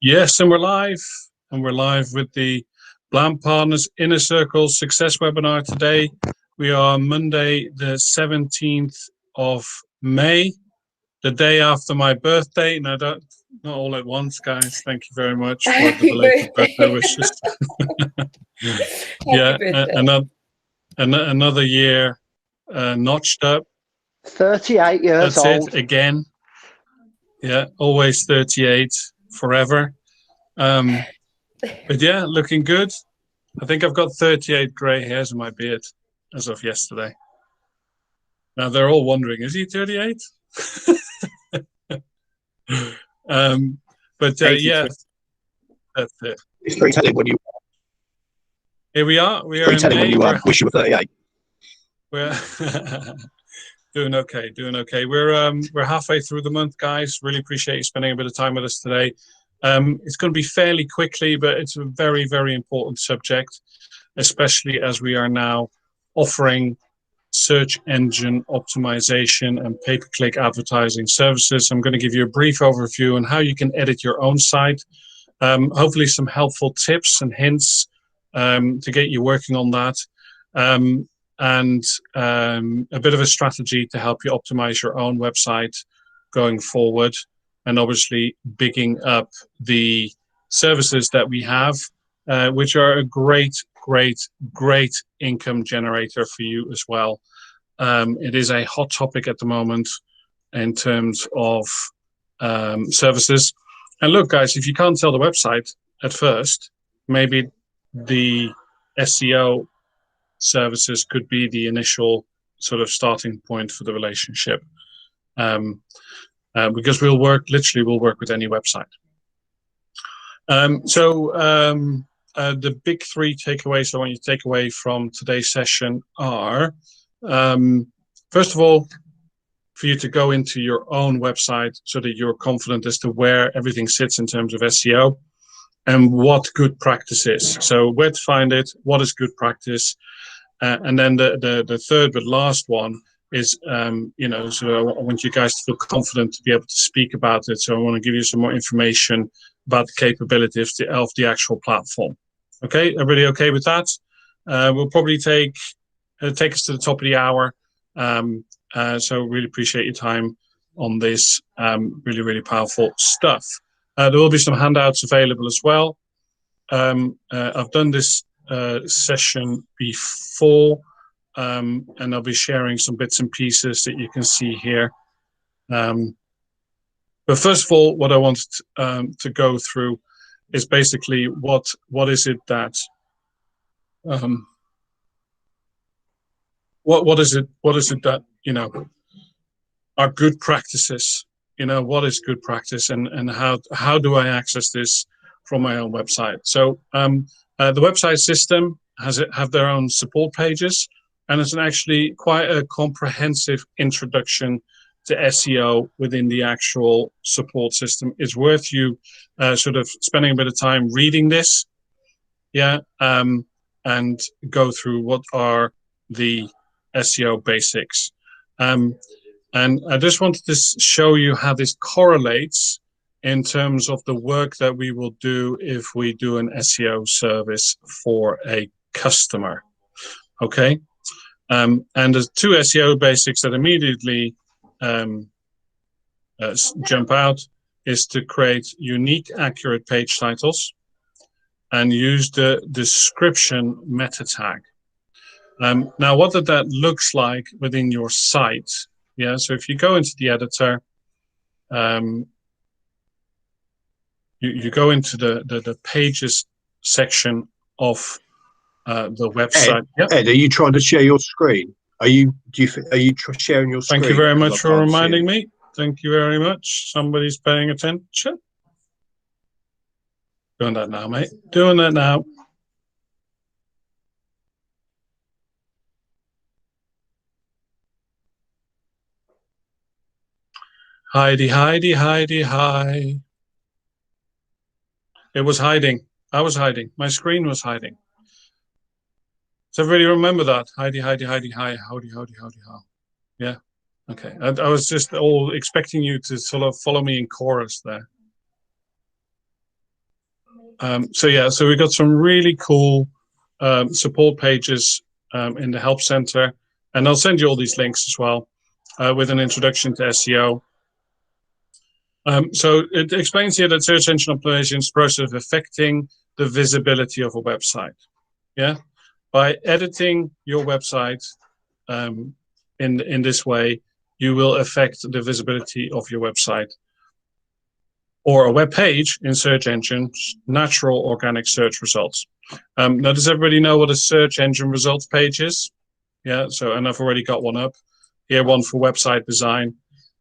Yes, and we're live. And we're live with the Blam Partners Inner Circle Success webinar today. We are Monday, the 17th of May, the day after my birthday. Now, not all at once, guys. Thank you very much for the belated birthday wishes. Yeah, another year notched up. 38 years That's old. it again. Yeah, always 38 forever. But yeah, looking good. I think I've got 38 grey hairs in my beard as of yesterday. Now they're all wondering, is he 38? Yeah, that's it. It's very telling when you. Here we are. We are Very in telling May. when you wish you were 38. We're doing okay. We're halfway through the month, guys. Really appreciate you spending a bit of time with us today. It's going to be fairly quickly, but it's a very, very important subject, especially as we are now offering search engine optimization and pay-per-click advertising services. I'm going to give you a brief overview on how you can edit your own site. Hopefully some helpful tips and hints to get you working on that. And a bit of a strategy to help you optimize your own website going forward. And obviously bigging up the services that we have, which are a great income generator for you as well. It is a hot topic at the moment in terms of services. And look, guys, if you can't sell the website at first, maybe the SEO services could be the initial sort of starting point for the relationship. Because we'll work with any website. The big three takeaways I want you to take away from today's session are, first of all, for you to go into your own website so that you're confident as to where everything sits in terms of SEO and what good practice is. So where to find it, what is good practice, and then the third but last one is, so I want you guys to feel confident to be able to speak about it. So I want to give you some more information about the capabilities of the actual platform. Okay, everybody okay with that? We'll probably take us to the top of the hour. So really appreciate your time on this really powerful stuff. There will be some handouts available as well. I've done this session before. And I'll be sharing some bits and pieces that you can see here. But first of all, what I wanted to go through is basically what is it that what is it that are good practices? What is good practice, and how do I access this from my own website? So the website system have their own support pages. And it's actually quite a comprehensive introduction to SEO within the actual support system. It's worth you sort of spending a bit of time reading this, and go through what are the SEO basics. And I just wanted to show you how this correlates in terms of the work that we will do if we do an SEO service for a customer. Okay. And the two SEO basics that immediately jump out is to create unique, accurate page titles and use the description meta tag. Now, what that looks like within your site, so if you go into the editor, you go into the pages section of the website. Ed, are you trying to share your screen? Are you sharing your screen? Thank you very much for reminding me. Thank you very much. Somebody's paying attention. Doing that now, mate. Doing that now. Heidi. It was hiding. I was hiding. My screen was hiding. Does everybody remember that? Heidi, hi, howdy, how. Yeah, okay. I was just all expecting you to sort of follow me in chorus there. So we've got some really cool support pages in the Help Center, and I'll send you all these links as well with an introduction to SEO. So it explains here that search engine optimization is the process of affecting the visibility of a website. Yeah, by editing your website in this way, you will affect the visibility of your website or a web page in search engines, natural organic search results. Now, does everybody know what a search engine results page is? Yeah, so, and I've already got one up here, one for website design.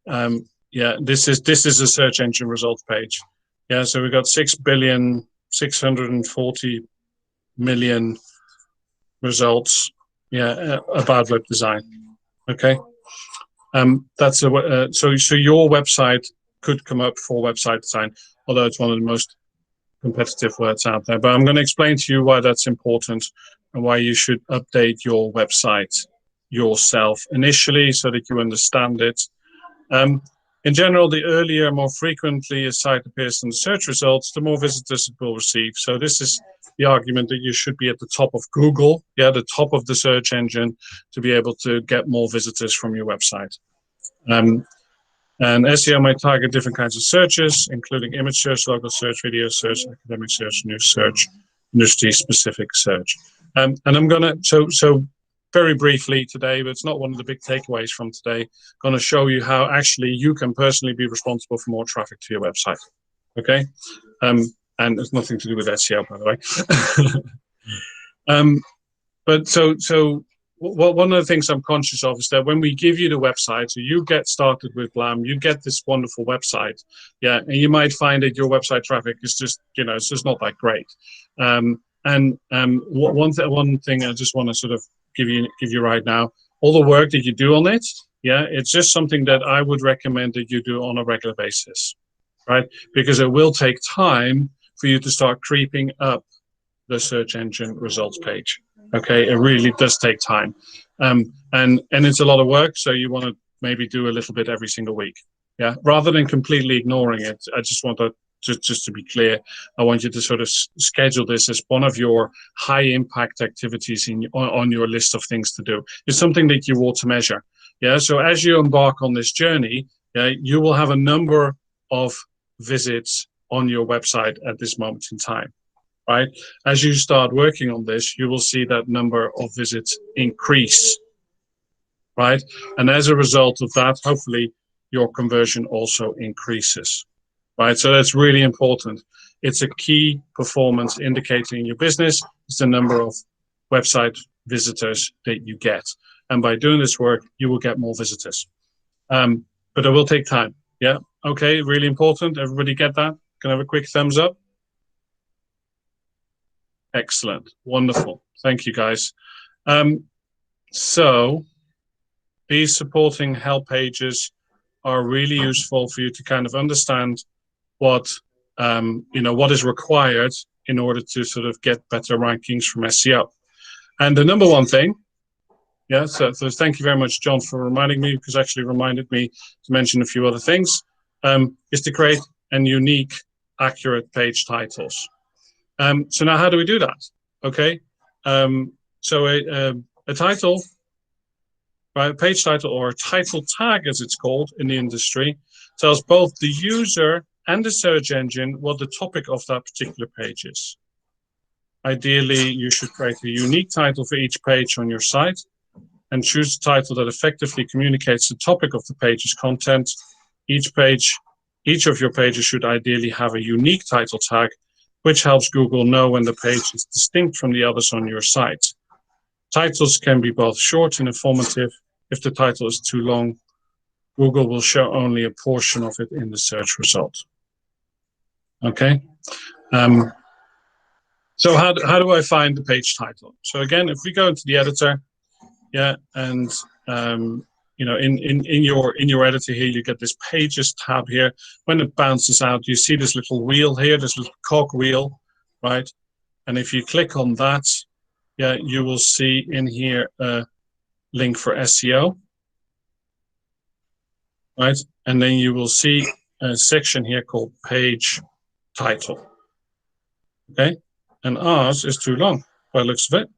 Yeah, this is a search engine results page. Yeah, so we've got 6,640,000,000 results. Yeah, about web design. Okay, that's a so your website could come up for website design, although it's one of the most competitive words out there. But I'm going to explain to you why that's important and why you should update your website yourself initially so that you understand it. In general, the earlier, more frequently a site appears in the search results, the more visitors it will receive. So this is the argument that you should be at the top of Google, yeah, the top of the search engine, to be able to get more visitors from your website. And SEO might target different kinds of searches, including image search, local search, video search, academic search, news search, industry-specific search. And I'm gonna so very briefly today, but it's not one of the big takeaways from today. Going to show you how actually you can personally be responsible for more traffic to your website. Okay, and it's nothing to do with SEO, by the way. But so. One of the things I'm conscious of is that when we give you the website, so you get started with Blam, you get this wonderful website, yeah, and you might find that your website traffic is just, it's just not that great. One thing I just want to sort of give you right now, all the work that you do on it, yeah, it's just something that I would recommend that you do on a regular basis, right? Because it will take time for you to start creeping up the search engine results page. Okay, it really does take time, and it's a lot of work. So you want to maybe do a little bit every single week, yeah, rather than completely ignoring it. I just want to just to be clear, I want you to sort of schedule this as one of your high impact activities on your list of things to do. It's something that you want to measure, yeah. So as you embark on this journey, yeah, you will have a number of visits on your website at this moment in time. Right? As you start working on this, you will see that number of visits increase, right? And as a result of that, hopefully your conversion also increases, right? So that's really important. It's a key performance indicator in your business. It's the number of website visitors that you get. And by doing this work, you will get more visitors. But it will take time. Yeah. Okay. Really important. Everybody get that? Can I have a quick thumbs up? Excellent. Wonderful. Thank you, guys. So these supporting help pages are really useful for you to kind of understand what, what is required in order to sort of get better rankings from SEO. And the number one thing, yeah, so thank you very much, John, for reminding me, because actually reminded me to mention a few other things, is to create and unique, accurate page titles. So now how do we do that? Okay, so a title, right, a page title or a title tag as it's called in the industry, tells both the user and the search engine what the topic of that particular page is. Ideally, you should create a unique title for each page on your site and choose a title that effectively communicates the topic of the page's content. Each of your pages should ideally have a unique title tag, which helps Google know when the page is distinct from the others on your site. Titles can be both short and informative. If the title is too long, Google will show only a portion of it in the search result. Okay. So how do I find the page title? So again, if we go into the editor, yeah, and in your editor here, you get this pages tab here. When it bounces out, you see this little wheel here, this little cog wheel, right? And if you click on that, yeah, you will see in here a link for SEO, right? And then you will see a section here called page title. Okay, and ours is too long by the looks of it.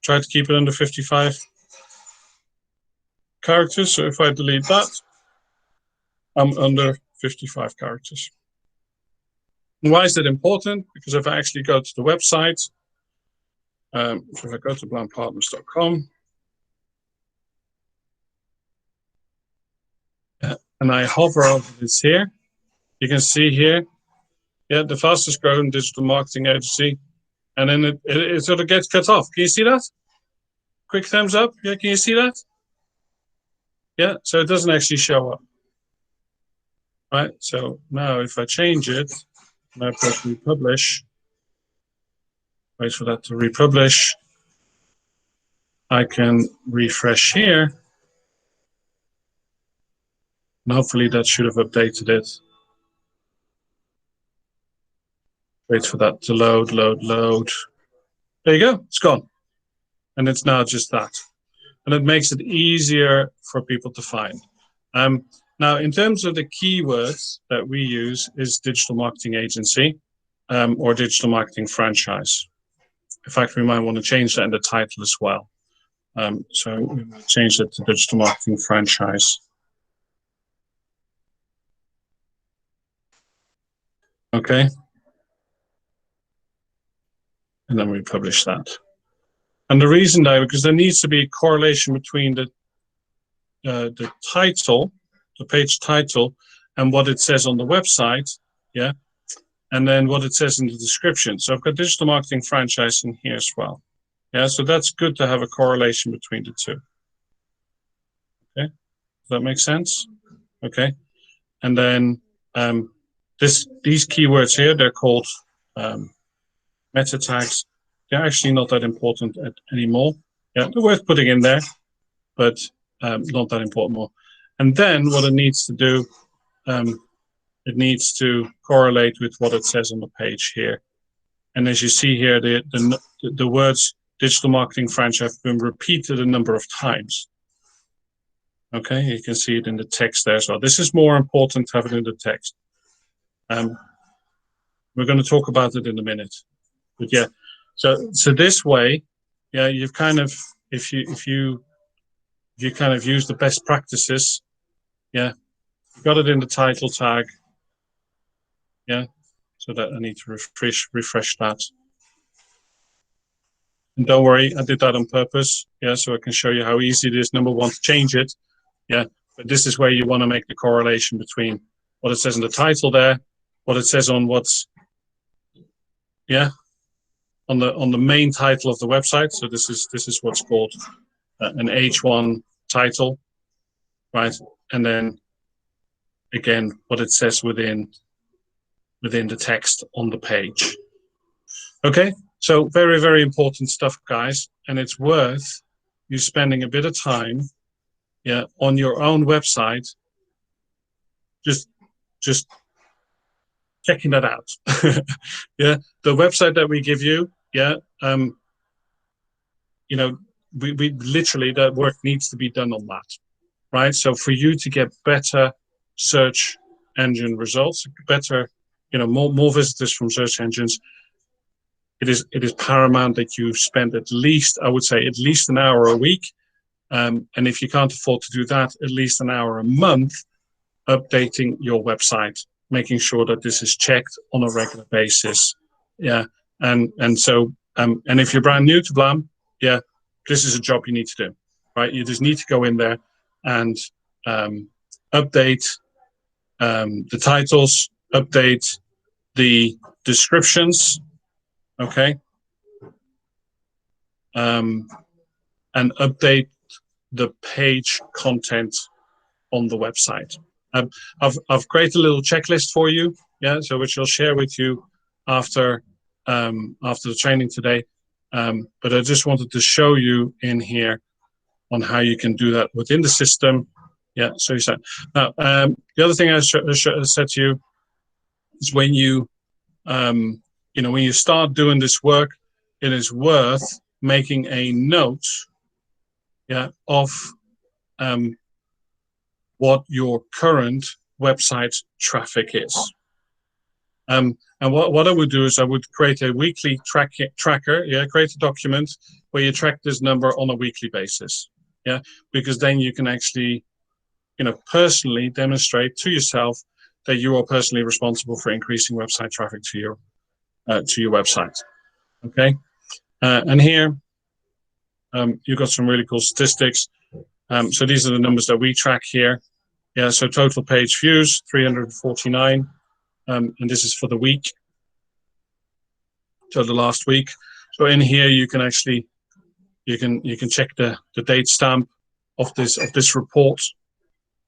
Try to keep it under 55 characters. So if I delete that, I'm under 55 characters. And why is that important? Because if I actually go to the website, so if I go to blampartners.com, and I hover over this here, you can see here, the fastest growing digital marketing agency, and then it sort of gets cut off. Can you see that? Quick thumbs up. Yeah, can you see that? Yeah, so it doesn't actually show up. Right, so now if I change it, and I press republish, wait for that to republish, I can refresh here, and hopefully that should have updated it. Wait for that to load. There you go, it's gone. And it's now just that. And it makes it easier for people to find. Now, in terms of the keywords that we use is digital marketing agency or digital marketing franchise. In fact, we might want to change that in the title as well. So we will change that to digital marketing franchise. Okay. And then we publish that. And the reason though, because there needs to be a correlation between the title, the page title, and what it says on the website, yeah, and then what it says in the description. So I've got digital marketing franchise in here as well. Yeah, so that's good to have a correlation between the two. Okay, does that make sense? Okay, and then these keywords here, they're called meta tags. They're actually not that important anymore. Yeah, they're worth putting in there, but not that important more. And then what it needs to do, it needs to correlate with what it says on the page here. And as you see here, the words digital marketing franchise have been repeated a number of times. Okay, you can see it in the text there as well. This is more important to have it in the text. We're going to talk about it in a minute. But yeah, so this way, yeah, you've kind of, if you kind of use the best practices, yeah, you've got it in the title tag, yeah, so that I need to refresh that. And don't worry, I did that on purpose, yeah, so I can show you how easy it is, number one, to change it, yeah, but this is where you want to make the correlation between what it says in the title there, what it says on what's, yeah, on the main title of the website. So this is what's called an H1 title, right? And then again, what it says within the text on the page. Okay, so very, very important stuff, guys, and it's worth you spending a bit of time, yeah, on your own website, just checking that out. Yeah, the website that we give you, yeah, you know, we literally, that work needs to be done on that, right? So for you to get better search engine results, better, you know, more visitors from search engines, it is paramount that you spend at least, I would say, at least an hour a week. And if you can't afford to do that, at least an hour a month updating your website, making sure that this is checked on a regular basis. Yeah. And so, and if you're brand new to Blam, yeah, this is a job you need to do, right? You just need to go in there and update the titles, update the descriptions, okay, and update the page content on the website. I've created a little checklist for you, yeah, so which I'll share with you after the training today. But I just wanted to show you in here on how you can do that within the system. Yeah, so you said. Now, the other thing I said to you is when you, you know, when you start doing this work, it is worth making a note, yeah, of what your current website traffic is. And what I would do is I would create a weekly tracker, create a document where you track this number on a weekly basis, because then you can actually, personally demonstrate to yourself that you are personally responsible for increasing website traffic to your website. Okay, and here you've got some really cool statistics. So these are the numbers that we track here. Yeah, so total page views 349, and this is for the week. So the last week. So in here you can actually you can check the date stamp of this report,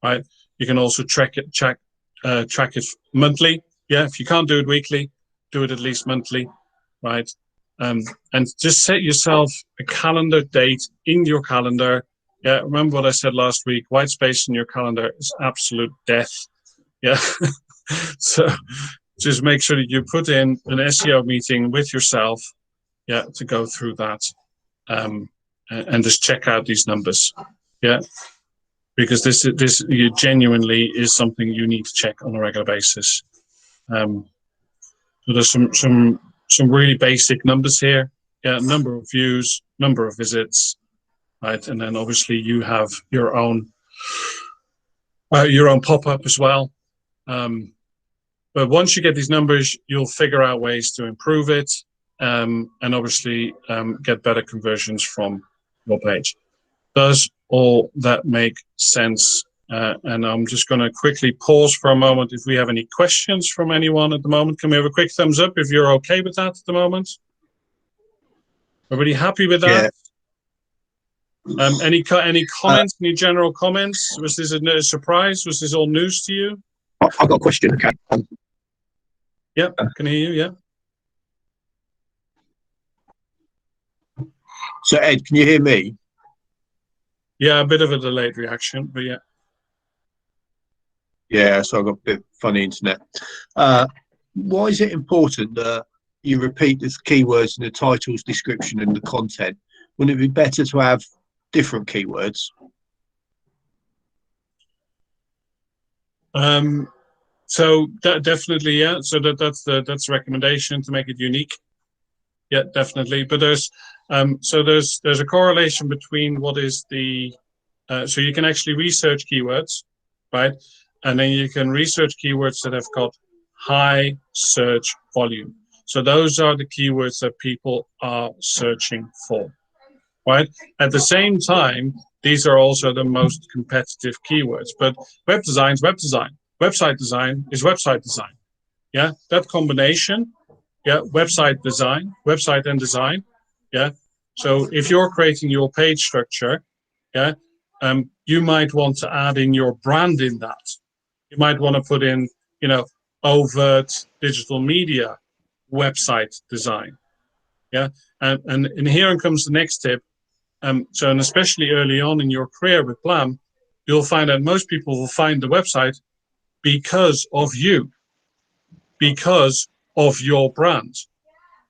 right? You can also track it monthly. Yeah, if you can't do it weekly, do it at least monthly, right? And just set yourself a calendar date in your calendar. Yeah, remember what I said last week, white space in your calendar is absolute death. Yeah. So just make sure that you put in an SEO meeting with yourself, to go through that, and just check out these numbers. Yeah. Because this genuinely is something you need to check on a regular basis. So there's some really basic numbers here. Yeah, number of views, number of visits, right? And then obviously you have your own pop-up as well. But once you get these numbers, you'll figure out ways to improve it, and obviously get better conversions from your page. Does all that make sense? And I'm just going to quickly pause for a moment. If we have any questions from anyone at the moment, can we have a quick thumbs up if you're okay with that at the moment? Everybody happy with that? Yeah. Any comments? Any general comments? Was this a surprise? Was this all news to you? I've got a question. Okay. Yeah, can I hear you? Yeah. So Ed, can you hear me? Yeah, a bit of a delayed reaction, but yeah. Yeah, so I've got a bit funny internet. Why is it important that you repeat the keywords in the titles, description, and the content? Wouldn't it be better to have different keywords? So that definitely, yeah. So that's the recommendation to make it unique. Yeah, definitely. But there's a correlation between what is the so you can actually research keywords, right? And then you can research keywords that have got high search volume. So those are the keywords that people are searching for, right? At the same time, these are also the most competitive keywords. But web design is web design. Website design is website design. Yeah, that combination. Yeah, website and design. Yeah. So if you're creating your page structure, yeah, you might want to add in your brand in that. You might want to put in, overt digital media website design. Yeah. And here comes the next tip. And especially early on in your career with Blam, you'll find that most people will find the website because of you, because of your brand,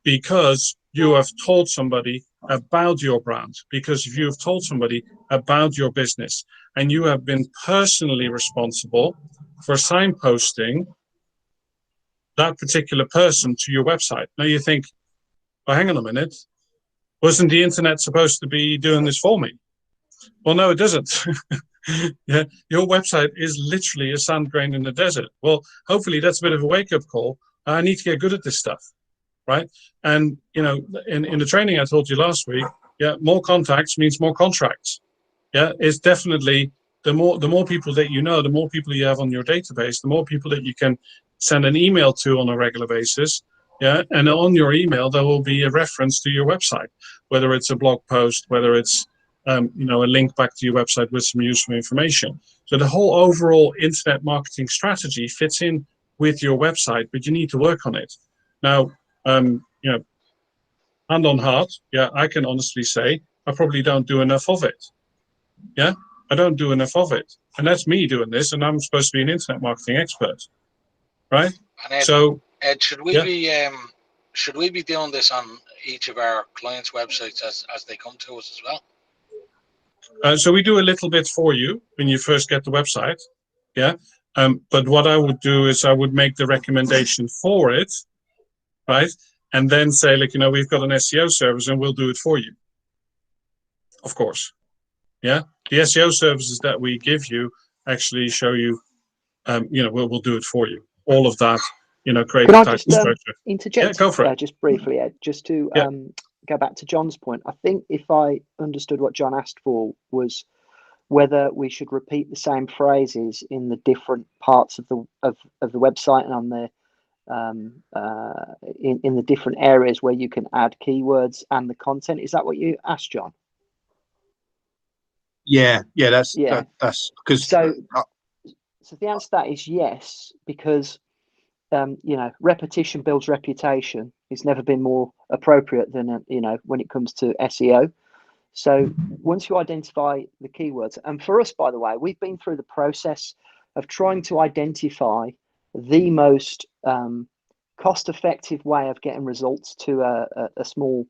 because you have told somebody about your brand, because if you have told somebody about your business, and you have been personally responsible for signposting that particular person to your website. Now you think, well, hang on a minute, wasn't the internet supposed to be doing this for me? Well, no, it doesn't. Yeah, your website is literally a sand grain in the desert. Well, hopefully that's a bit of a wake-up call. I need to get good at this stuff, right? And in the training I told you last week, yeah, more contacts means more contracts. Yeah, it's definitely the more people that you know, the more people you have on your database, the more people that you can send an email to on a regular basis. Yeah, and on your email there will be a reference to your website, whether it's a blog post, whether it's a link back to your website with some useful information. So the whole overall internet marketing strategy fits in with your website, but you need to work on it. Now, hand on heart, yeah, I can honestly say I probably don't do enough of it. Yeah, I don't do enough of it, and that's me doing this, and I'm supposed to be an internet marketing expert, right? And Ed, should we be doing this on each of our clients' websites as they come to us as well? So we do a little bit for you when you first get the website, yeah. But what I would do is I would make the recommendation for it, right? And then say, like, we've got an SEO service and we'll do it for you. Of course. Yeah. The SEO services that we give you actually show you, we'll do it for you. All of that, create Can the I title just structure. interject? Yeah, go for it. Just briefly, Ed, just to Yeah. go back to John's point. I think if I understood what John asked for was whether we should repeat the same phrases in the different parts of the website and on the in the different areas where you can add keywords and the content. Is that what you asked, John? Yeah, that's because so the answer to that is yes, because repetition builds reputation. It's never been more appropriate than when it comes to SEO. So once you identify the keywords, and for us, by the way, we've been through the process of trying to identify the most cost-effective way of getting results to a small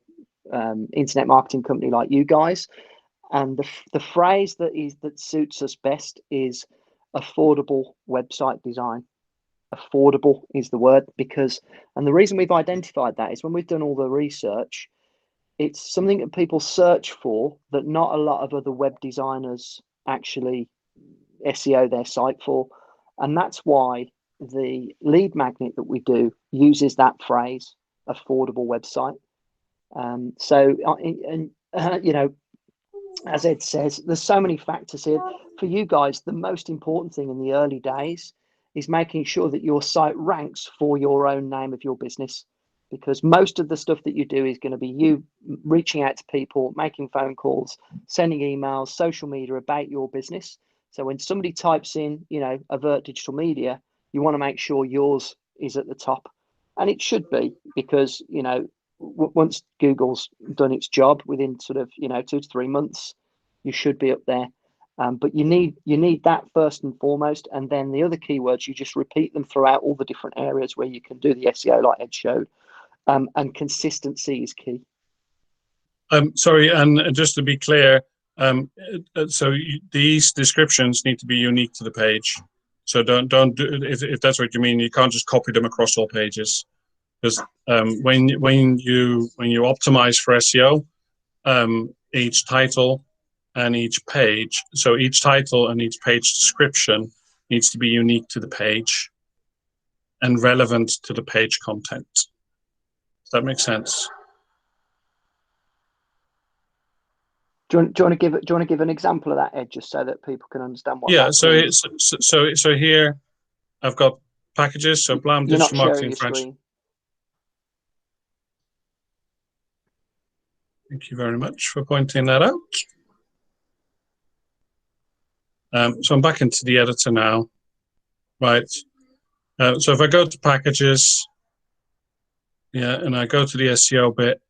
internet marketing company like you guys. And the phrase that suits us best is affordable website design. Affordable is the word, and the reason we've identified that is when we've done all the research, it's something that people search for that not a lot of other web designers actually SEO their site for. And that's why the lead magnet that we do uses that phrase, affordable website. As Ed says, there's so many factors here. For you guys, the most important thing in the early days is making sure that your site ranks for your own name of your business, because most of the stuff that you do is going to be you reaching out to people, making phone calls, sending emails, social media about your business. So when somebody types in, Avert Digital Media, you want to make sure yours is at the top. And it should be, because, once Google's done its job within sort of 2 to 3 months, you should be up there. But you need that first and foremost, and then the other keywords, you just repeat them throughout all the different areas where you can do the SEO, like Ed showed. And consistency is key. Sorry, and just to be clear, these descriptions need to be unique to the page. So don't do, if that's what you mean, you can't just copy them across all pages. Because when you optimize for SEO, each title and each page, so each title and each page description needs to be unique to the page and relevant to the page content. Does that make sense? Do you want to give an example of that, Ed, just so that people can understand what? Yeah. So here I've got packages. So Blam Digital Marketing franchise. Thank you very much for pointing that out. So I'm back into the editor now, right? So if I go to packages, and I go to the SEO bit,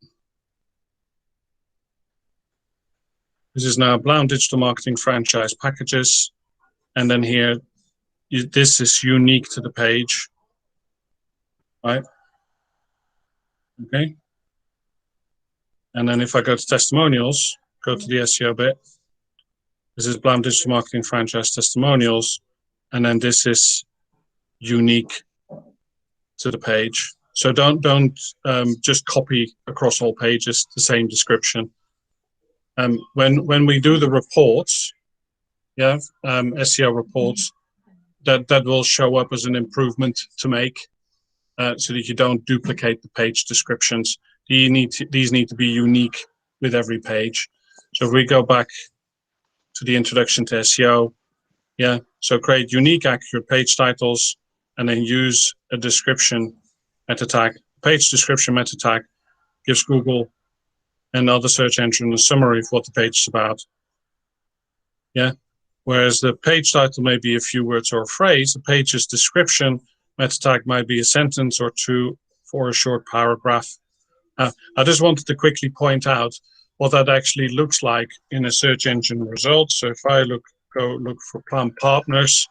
this is now Blam Digital Marketing franchise packages, and then here, this is unique to the page, right? Okay. And then if I go to testimonials, go to the SEO bit, this is Blam Digital Marketing franchise testimonials, and then this is unique to the page. So don't just copy across all pages the same description. When we do the reports, SEO reports, that will show up as an improvement to make, so that you don't duplicate the page descriptions. These need to be unique with every page. So if we go back to the introduction to SEO, so create unique, accurate page titles, and then use a description meta tag. Page description meta tag gives Google and other search engine a summary of what the page is about. Whereas the page title may be a few words or a phrase, the page's description meta tag might be a sentence or two for a short paragraph. I just wanted to quickly point out what that actually looks like in a search engine result. So if I go look for Blam Partners,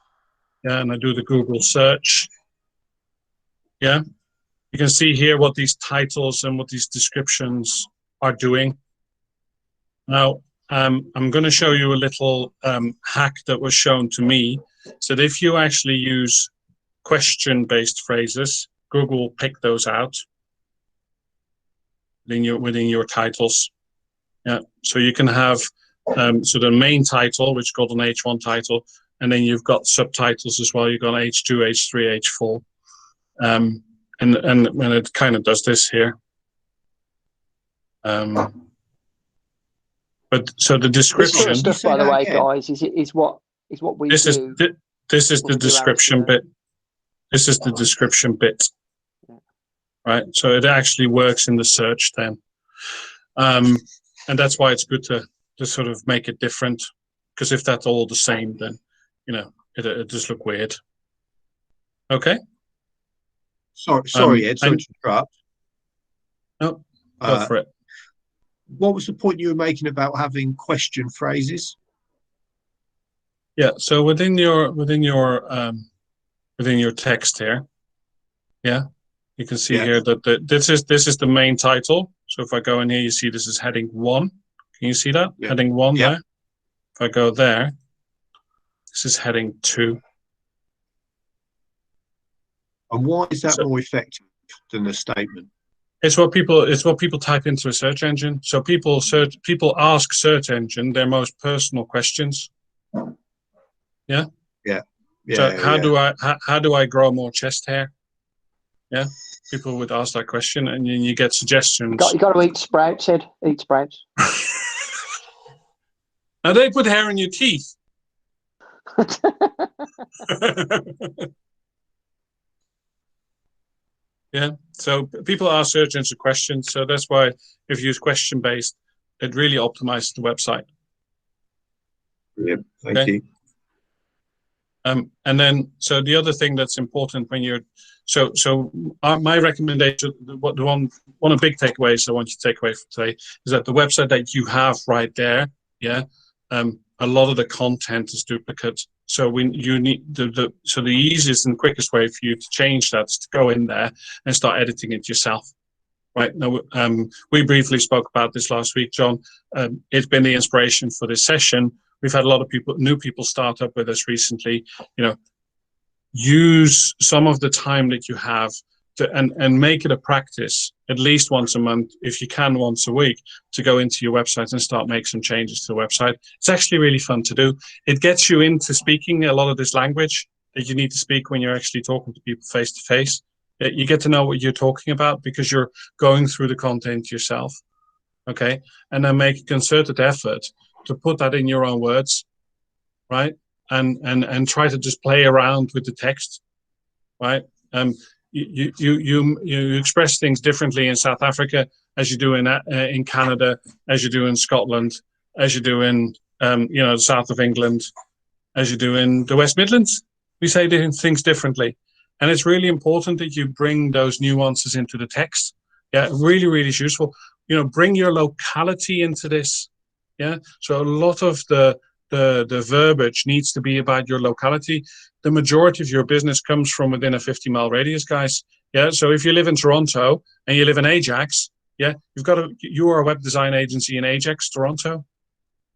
and I do the Google search, you can see here what these titles and what these descriptions are doing. Now, I'm going to show you a little hack that was shown to me. So if you actually use question-based phrases, Google will pick those out within your titles. Yeah. So you can have so the main title, which is called an H1 title, and then you've got subtitles as well. You've got H2, H3, H4, and it kind of does this here. But so the description. This sort of stuff, by the way, guys, is what we do. This is the description bit. This is the description bit. Yeah. Right. So it actually works in the search then, and that's why it's good to sort of make it different. Because if that's all the same, then it just look weird. Okay. Sorry, Ed. Sorry to interrupt. No, go for it. What was the point you were making about having question phrases? Yeah, so within your text here, yeah, you can see here that this is the main title. So if I go in here, you see this is heading 1. Can you see that? Yeah. Heading 1 there. If I go there, this is heading 2. And why is that more effective than a statement? It's what people type into a search engine. So people ask search engine their most personal questions. Yeah. Yeah. So how do I grow more chest hair? Yeah. People would ask that question, and then you get suggestions. You got to eat sprouts, Ed. Eat sprouts. Now they put hair in your teeth. Yeah, so people ask search engine questions, so that's why if you use question-based, it really optimizes the website. Yeah, thank you. And then, so the other thing that's important when you're, my recommendation, one of the big takeaways I want you to take away from today is that the website that you have right there, yeah, a lot of the content is duplicate. So you need the easiest and quickest way for you to change that is to go in there and start editing it yourself. Right now, we briefly spoke about this last week, John. It's been the inspiration for this session. We've had a lot of new people start up with us recently. Use some of the time that you have and make it a practice at least once a month, if you can once a week, to go into your website and start make some changes to the website. It's actually really fun to do. It gets you into speaking a lot of this language that you need to speak when you're actually talking to people face to face. You get to know what you're talking about because you're going through the content yourself. Okay. And then make a concerted effort to put that in your own words, right? And try to just play around with the text, right? You express things differently in South Africa as you do in Canada, as you do in Scotland, as you do in the south of England, as you do in the West Midlands. We say things differently, and it's really important that you bring those nuances into the text. Yeah, really, really is useful. Bring your locality into this. Yeah, so a lot of the verbiage needs to be about your locality. The majority of your business comes from within a 50-mile radius, guys. Yeah, so if you live in Toronto and you live in Ajax, yeah, you are a web design agency in Ajax, Toronto,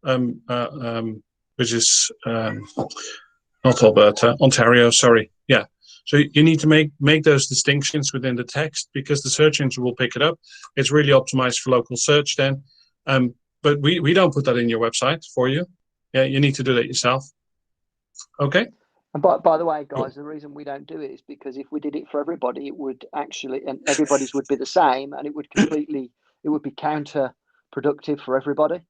which is not Alberta, Ontario. Sorry, yeah. So you need to make those distinctions within the text because the search engine will pick it up. It's really optimized for local search then, but we don't put that in your website for you. Yeah, you need to do that yourself. Okay. And by the way, guys, the reason we don't do it is because if we did it for everybody, it would actually, and everybody's would be the same, and it would be counterproductive for everybody.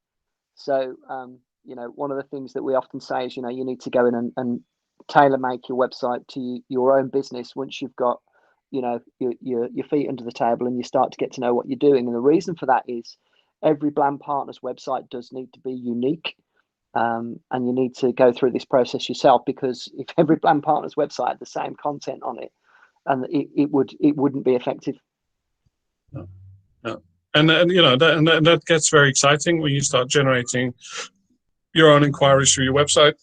So, one of the things that we often say is, you need to go in and tailor make your website to your own business once you've got, your feet under the table and you start to get to know what you're doing. And the reason for that is every Blam Partners website does need to be unique. And you need to go through this process yourself, because if every Blam Partners website had the same content on it, and it wouldn't be effective. No. And that gets very exciting when you start generating your own inquiries through your website.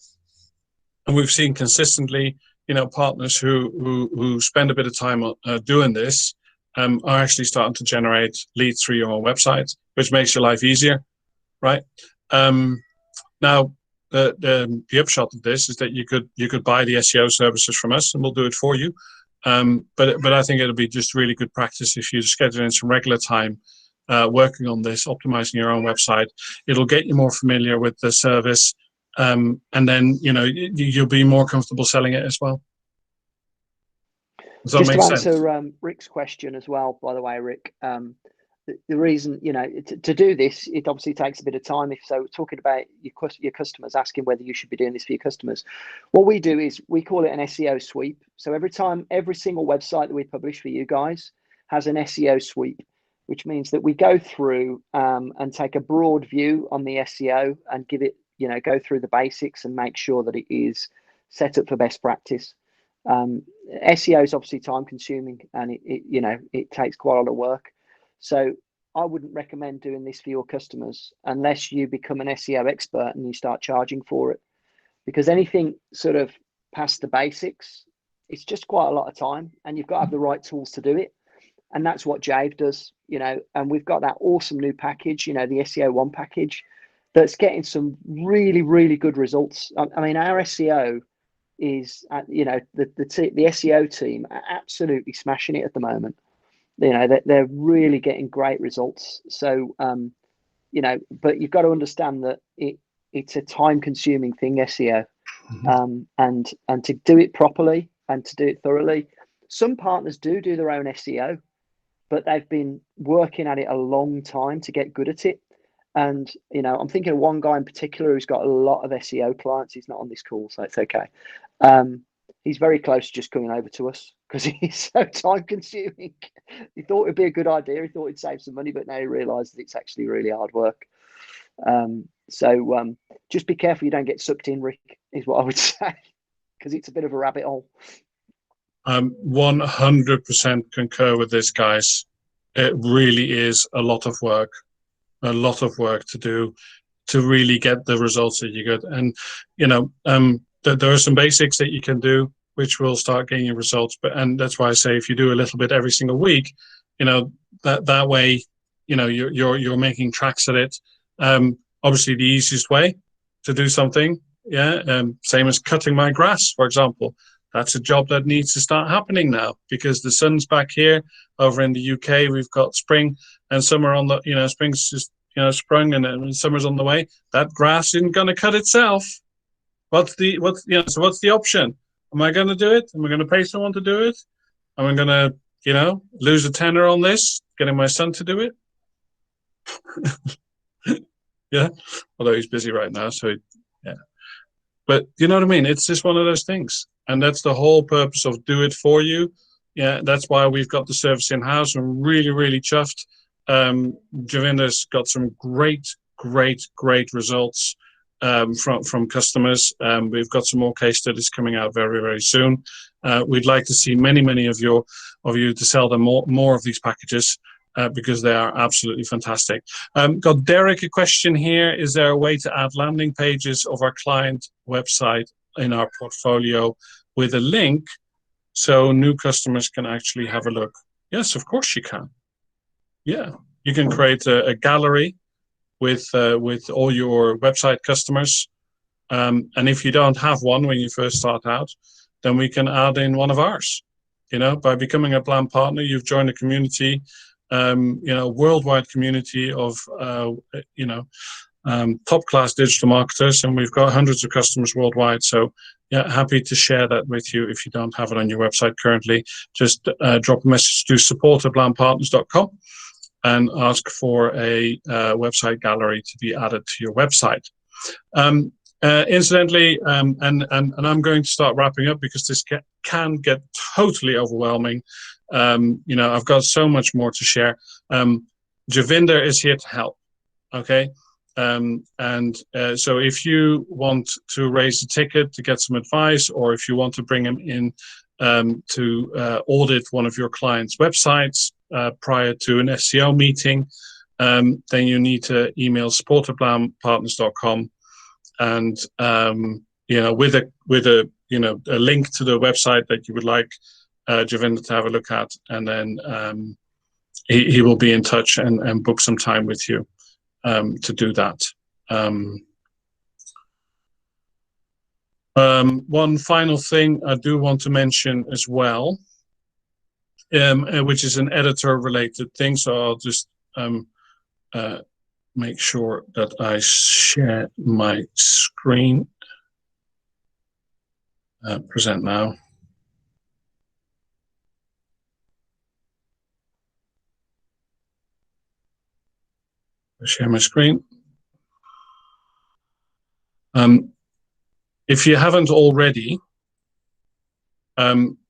And we've seen consistently, partners who spend a bit of time doing this are actually starting to generate leads through your own website, which makes your life easier, right? Now, the upshot of this is that you could buy the SEO services from us, and we'll do it for you. But I think it'll be just really good practice if you schedule in some regular time working on this, optimizing your own website. It'll get you more familiar with the service, and then you'll be more comfortable selling it as well. Does that Just make to sense? answer Rick's question as well, by the way, Rick, the reason, to do this, it obviously takes a bit of time. Talking about your customers, asking whether you should be doing this for your customers, what we do is we call it an SEO sweep. So every single website that we publish for you guys has an SEO sweep, which means that we go through and take a broad view on the SEO and give it, go through the basics and make sure that it is set up for best practice. SEO is obviously time consuming, and it takes quite a lot of work. So I wouldn't recommend doing this for your customers unless you become an SEO expert and you start charging for it, because anything sort of past the basics, it's just quite a lot of time, and you've got to have the right tools to do it. And that's what Jave does, and we've got that awesome new package, the SEO 1 package, that's getting some really, really good results. I mean, our SEO is, the SEO team are absolutely smashing it at the moment. They're really getting great results. So, but you've got to understand that it's a time-consuming thing, SEO, and to do it properly and to do it thoroughly. Some partners do their own SEO, but they've been working at it a long time to get good at it. And I'm thinking of one guy in particular who's got a lot of SEO clients. He's not on this call, so it's okay. He's very close to just coming over to us because he's so time consuming. He thought it'd be a good idea. He thought he'd save some money, but now he realized that it's actually really hard work. So just be careful you don't get sucked in, Rick, is what I would say, because it's a bit of a rabbit hole. 100% concur with this, guys. It really is a lot of work to do to really get the results that you get. And there are some basics that you can do which will start getting you results, and that's why I say if you do a little bit every single week, that way you're making tracks at it. Obviously the easiest way to do something, same as cutting my grass, for example. That's a job that needs to start happening now because the sun's back here. Over in the UK, we've got spring and summer on the, spring's just, sprung and summer's on the way. That grass isn't going to cut itself. What's the option? Am I going to do it? Am I going to pay someone to do it? Am I going to, lose a tenner on this, getting my son to do it? Yeah. Although he's busy right now. So, yeah. But you know what I mean? It's just one of those things. And that's the whole purpose of do it for you. Yeah, that's why we've got the service in-house. I'm really, really chuffed. Javinder's got some great results from customers. We've got some more case studies coming out very, very soon. We'd like to see many of you to sell them more of these packages because they are absolutely fantastic. Got Derek a question here. Is there a way to add landing pages of our client website in our portfolio with a link so new customers can actually have a look? Yes, of course you can. Yeah, you can create a gallery with all your website customers. And if you don't have one when you first start out, then we can add in one of ours. By becoming a Blam partner, you've joined a community, worldwide community of, top-class digital marketers, and we've got hundreds of customers worldwide. So, yeah, happy to share that with you. If you don't have it on your website currently, just drop a message to support@blampartners.com and ask for a website gallery to be added to your website. Incidentally, and I'm going to start wrapping up because this can get totally overwhelming. I've got so much more to share. Javinder is here to help. Okay. So if you want to raise a ticket to get some advice, or if you want to bring him in to audit one of your clients' websites prior to an SEO meeting, then you need to email support@blampartners.com and with a link to the website that you would like Javinder to have a look at, and then he will be in touch and book some time with you to do that. One final thing I do want to mention as well, which is an editor-related thing. So I'll just make sure that I share my screen. Present now. Share my screen. If you haven't already,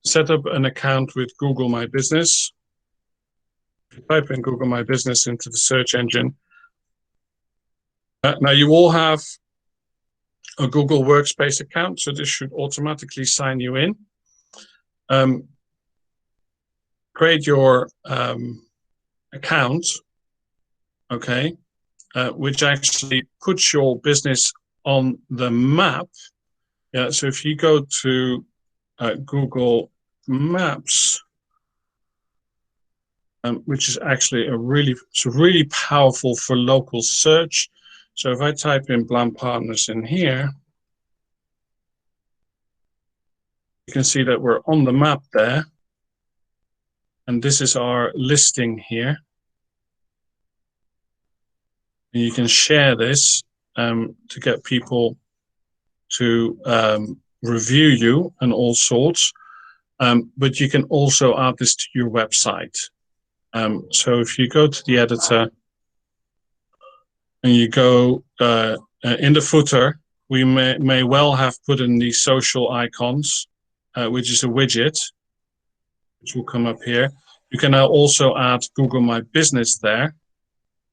set up an account with Google My Business. Type in Google My Business into the search engine. Now you all have a Google Workspace account, so this should automatically sign you in. Create your account, okay, which actually puts your business on the map. Yeah, so if you go to Google Maps, which is actually it's really powerful for local search. So if I type in Blam Partners in here, you can see that we're on the map there. And this is our listing here. And you can share this to get people to review you and all sorts. But you can also add this to your website. So if you go to the editor and you go in the footer, we may well have put in the social icons, which is a widget, which will come up here. You can now also add Google My Business there,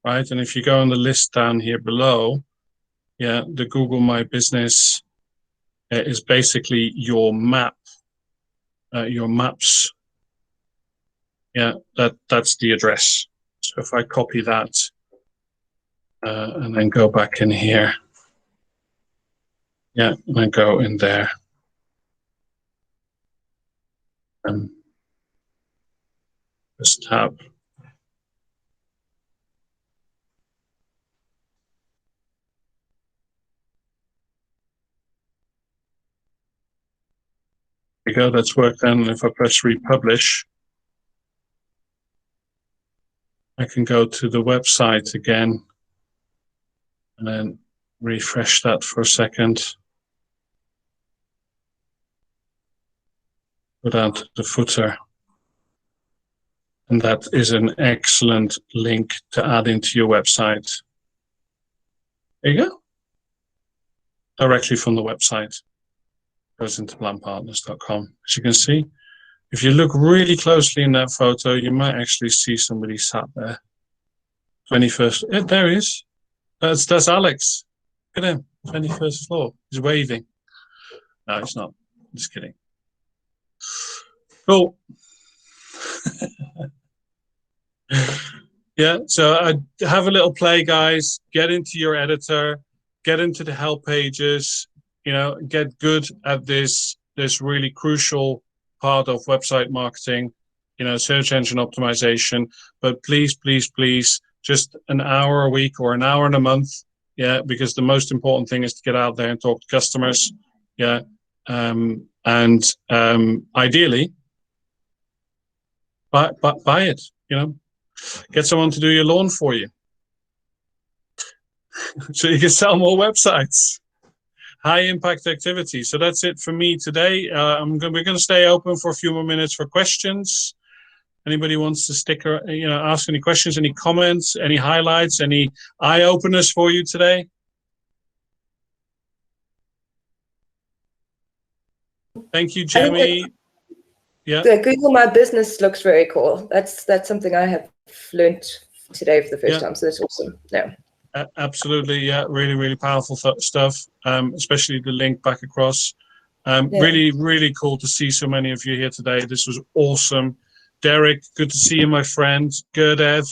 right? And if you go on the list down here below, yeah, the Google My Business is basically your map, your maps. Yeah, that's the address. So if I copy that and then go back in here, yeah, and then go in there. This tab. There you go, that's worked then. And if I press republish, I can go to the website again and then refresh that for a second. Go down to the footer. And that is an excellent link to add into your website. There you go. Directly from the website. Goes into blampartners.com. As you can see, if you look really closely in that photo, you might actually see somebody sat there. 21st, there he is. That's Alex. Look at him, 21st floor. He's waving. No, he's not. Just kidding. Cool. Yeah, so have a little play, guys. Get into your editor, get into the help pages, you know, get good at this really crucial part of website marketing, you know, search engine optimization. But please, please, please, just an hour a week or an hour in a month. Yeah, because the most important thing is to get out there and talk to customers. Yeah. Ideally, buy it, you know. Get someone to do your lawn for you so you can sell more websites. High impact activity. So that's it for me today. We're going to stay open for a few more minutes for questions. Anybody wants to stick or, you know, ask any questions, any comments, any highlights, any eye openers for you today? Thank you, Jamie. Yeah. The Google My Business looks very cool. That's something I have learned today for the first time. So that's awesome. Yeah. Absolutely. Yeah. Really, really powerful stuff. Especially the link back across. Really, really cool to see so many of you here today. This was awesome. Derek, good to see you, my friend. Gurdev,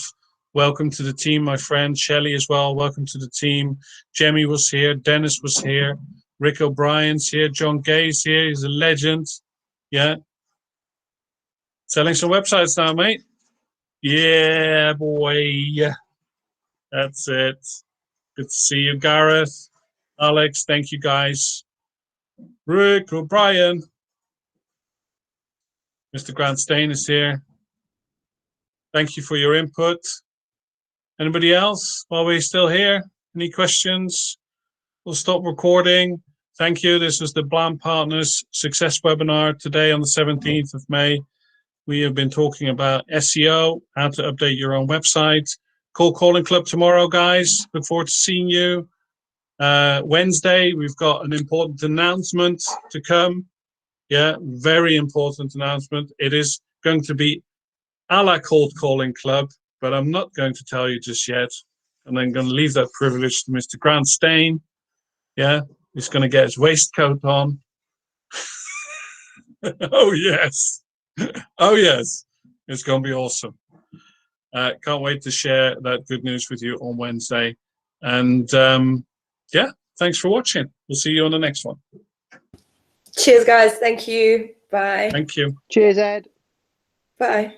welcome to the team, my friend. Shelley as well, welcome to the team. Jemmy was here. Dennis was here. Rick O'Brien's here. John Gay's here. He's a legend. Yeah. Selling some websites now, mate. Yeah, boy. That's it. Good to see you, Gareth. Alex, thank you, guys. Rick O'Brien. Mr. Grant Stain is here. Thank you for your input. Anybody else while we're still here? Any questions? We'll stop recording. Thank you. This was the Blam Partners Success Webinar today on the 17th of May. We have been talking about SEO, how to update your own website. Cold Calling Club tomorrow, guys. Look forward to seeing you. Wednesday, we've got an important announcement to come. Yeah, very important announcement. It is going to be a la Cold Calling Club, but I'm not going to tell you just yet. And I'm going to leave that privilege to Mr. Grant Stain. Yeah, he's going to get his waistcoat on. Oh, yes. Oh, yes. It's going to be awesome. Can't wait to share that good news with you on Wednesday. And yeah, thanks for watching. We'll see you on the next one. Cheers, guys. Thank you. Bye. Thank you. Cheers, Ed. Bye.